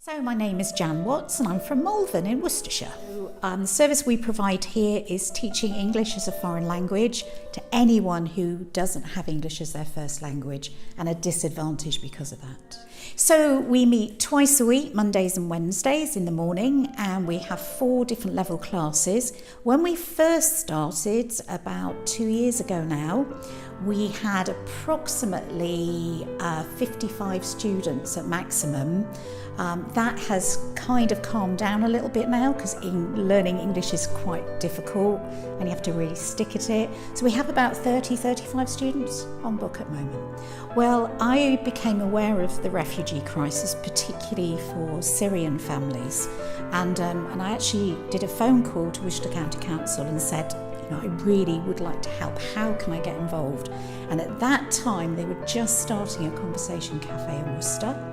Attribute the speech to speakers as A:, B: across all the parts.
A: So my name is Jan Watts and I'm from Malvern in Worcestershire. The service we provide here is teaching English as a foreign language to anyone who doesn't have English as their first language and are disadvantaged because of that. So we meet twice a week, Mondays and Wednesdays in the morning, and we have 4 different level classes. When we first started, about 2 years ago now, we had approximately 55 students at maximum. That has kind of calmed down a little bit now because learning English is quite difficult and you have to really stick at it. So we have about 35 students on book at the moment. Well, I became aware of the refugee crisis, particularly for Syrian families. And I actually did a phone call to Worcester County Council and said, I really would like to help. How can I get involved? And at that time, they were just starting a conversation cafe in Worcester.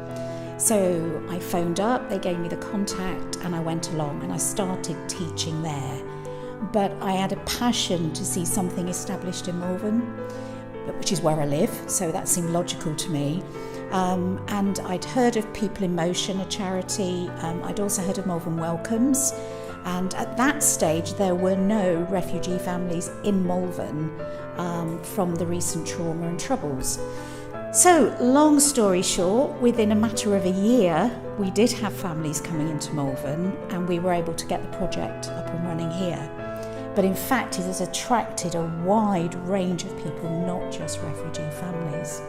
A: So I phoned up, they gave me the contact, and I went along and I started teaching there. But I had a passion to see something established in Malvern, which is where I live, so that seemed logical to me. And I'd heard of People in Motion, a charity. I'd also heard of Malvern Welcomes. And at that stage, there were no refugee families in Malvern from the recent trauma and troubles. So, long story short, within a matter of a year, we did have families coming into Malvern and we were able to get the project up and running here. But in fact, it has attracted a wide range of people, not just refugee families.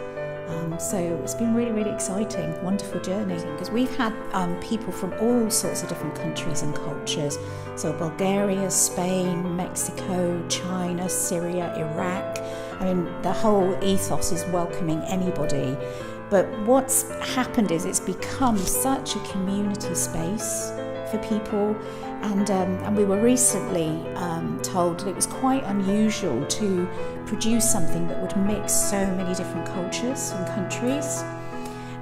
A: So it's been really, really exciting, wonderful journey, because we've had people from all sorts of different countries and cultures. So Bulgaria, Spain, Mexico, China, Syria, Iraq. I mean, the whole ethos is welcoming anybody. But what's happened is it's become such a community space for people. And we were recently told that it was quite unusual to produce something that would mix so many different cultures and countries.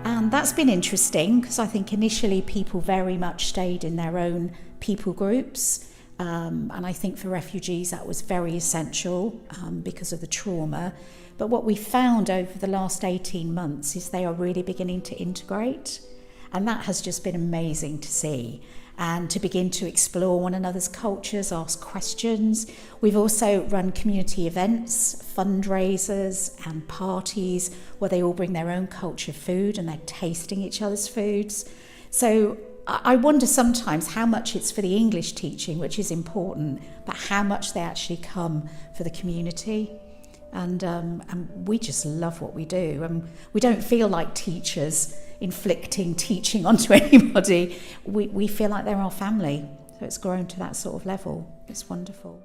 A: And that's been interesting because I think initially people very much stayed in their own people groups. And I think for refugees that was very essential because of the trauma. But what we found over the last 18 months is they are really beginning to integrate. And that has just been amazing to see. And to begin to explore one another's cultures, ask questions. We've also run community events, fundraisers and parties where they all bring their own culture food and they're tasting each other's foods. So I wonder sometimes how much it's for the English teaching, which is important, but how much they actually come for the community. And we just love what we do. And we don't feel like teachers inflicting teaching onto anybody. We feel like they're our family. So it's grown to that sort of level. It's wonderful.